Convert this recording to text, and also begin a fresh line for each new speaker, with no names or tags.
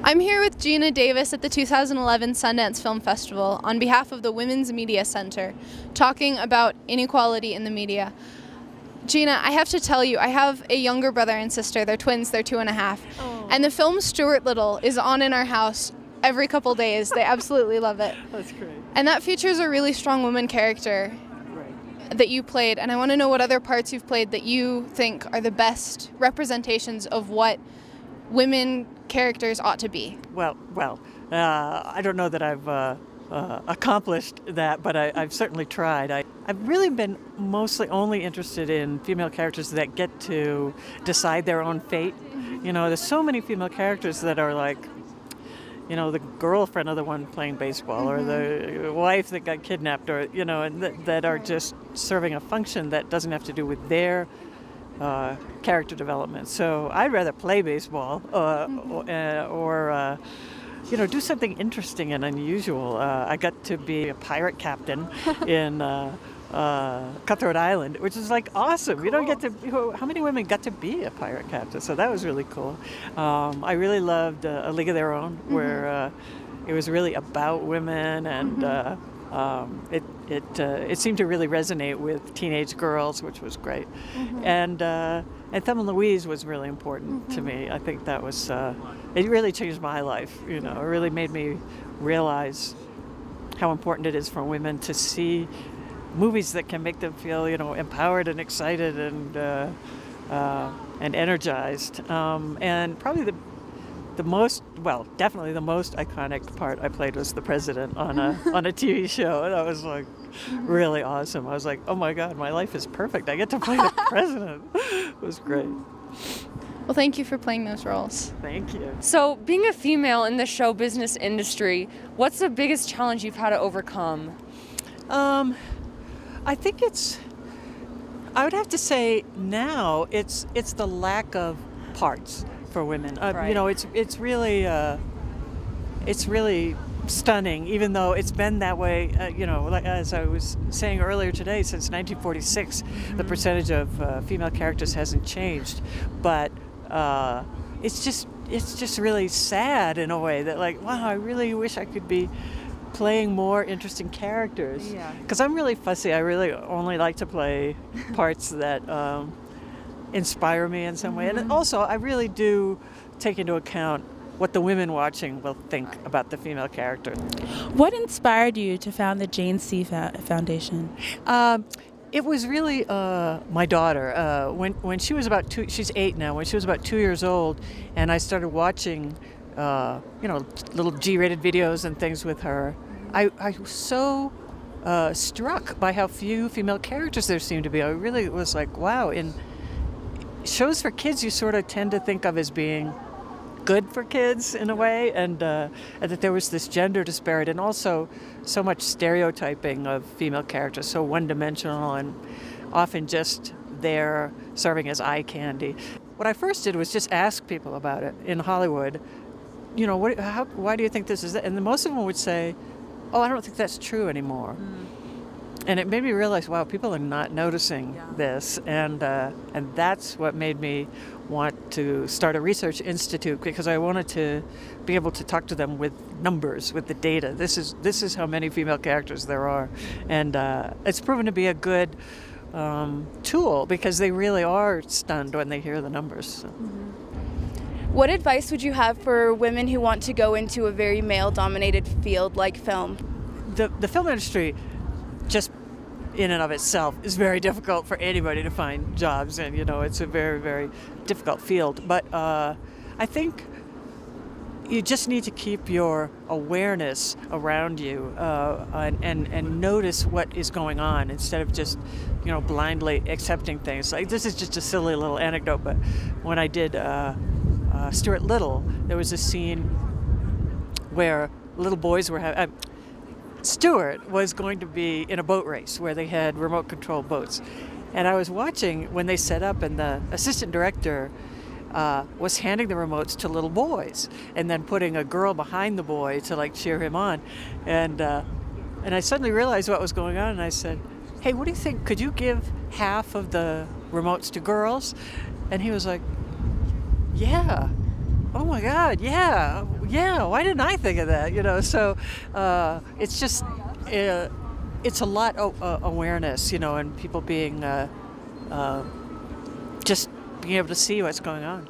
I'm here with Geena Davis at the 2011 Sundance Film Festival on behalf of the Women's Media Center, talking about inequality in the media. Geena, I have to tell you, I have a younger brother and sister. They're twins, they're 2.5. Oh. And the film Stuart Little is on in our house every couple days. They absolutely love it.
That's great.
And that features a really strong woman character that you played. And I want to know what other parts you've played that you think are the best representations of what women characters ought to be.
Well, I don't know that I've accomplished that, but I've certainly tried. I've really been mostly only interested in female characters that get to decide their own fate. You know, there's so many female characters that are like, you know, the girlfriend of the one playing baseball, or the wife that got kidnapped, or, you know, and that are just serving a function that doesn't have to do with their character development. So I'd rather play baseball or you know, do something interesting and unusual. I got to be a pirate captain in Cutthroat Island, which is like awesome. Cool. You don't get to, how many women got to be a pirate captain? So that was really cool. I really loved A League of Their Own, where it was really about women, and it seemed to really resonate with teenage girls, which was great. And Thelma and Louise was really important to me. I think that was, it really changed my life. You know, it really made me realize how important it is for women to see movies that can make them feel, you know, empowered and excited and energized. And probably the most, well, definitely the most iconic part I played was the president on a TV show, and that was like really awesome. I was like, oh my God, my life is perfect. I get to play the president. It was great.
Well, thank you for playing those roles.
Thank you.
So, being a female in the show business industry, what's the biggest challenge you've had to overcome?
I think I would have to say now it's the lack of parts for women.
Right.
You know, it's really stunning, even though it's been that way. You know, like, as I was saying earlier today, since 1946, the percentage of female characters hasn't changed. But it's just really sad in a way that, like, wow, I really wish I could be playing more interesting characters.
Yeah.
Because I'm really fussy. I really only like to play parts that inspire me in some way. And also, I really do take into account what the women watching will think about the female character.
What inspired you to found the Jane C. Foundation?
It was really my daughter. When she was about she's 8 now. When she was about 2 years old, and I started watching, you know, little G-rated videos and things with her, I was so struck by how few female characters there seemed to be. I really was like, wow. In shows for kids, you sort of tend to think of as being good for kids in a way, and that there was this gender disparity and also so much stereotyping of female characters, so one-dimensional and often just there serving as eye candy. What I first did was just ask people about it in Hollywood. You know, why do you think this is that? And most of them would say, oh, I don't think that's true anymore. And it made me realize, wow, people are not noticing this, and that's what made me want to start a research institute, because I wanted to be able to talk to them with numbers, with the data. This is how many female characters there are, and it's proven to be a good tool, because they really are stunned when they hear the numbers. So.
What advice would you have for women who want to go into a very male-dominated field like film?
The film industry, just in and of itself, is very difficult for anybody to find jobs, and you know, it's a very, very difficult field. But I think you just need to keep your awareness around you and notice what is going on, instead of just, you know, blindly accepting things. Like, this is just a silly little anecdote, but when I did Stuart Little, there was a scene where little boys were having. Stuart was going to be in a boat race where they had remote control boats. And I was watching when they set up, and the assistant director was handing the remotes to little boys and then putting a girl behind the boy to like cheer him on. And I suddenly realized what was going on, and I said, hey, what do you think? Could you give half of the remotes to girls? And he was like, yeah. oh my God, yeah, why didn't I think of that? So it's just, it's a lot of awareness, and people being, just being able to see what's going on.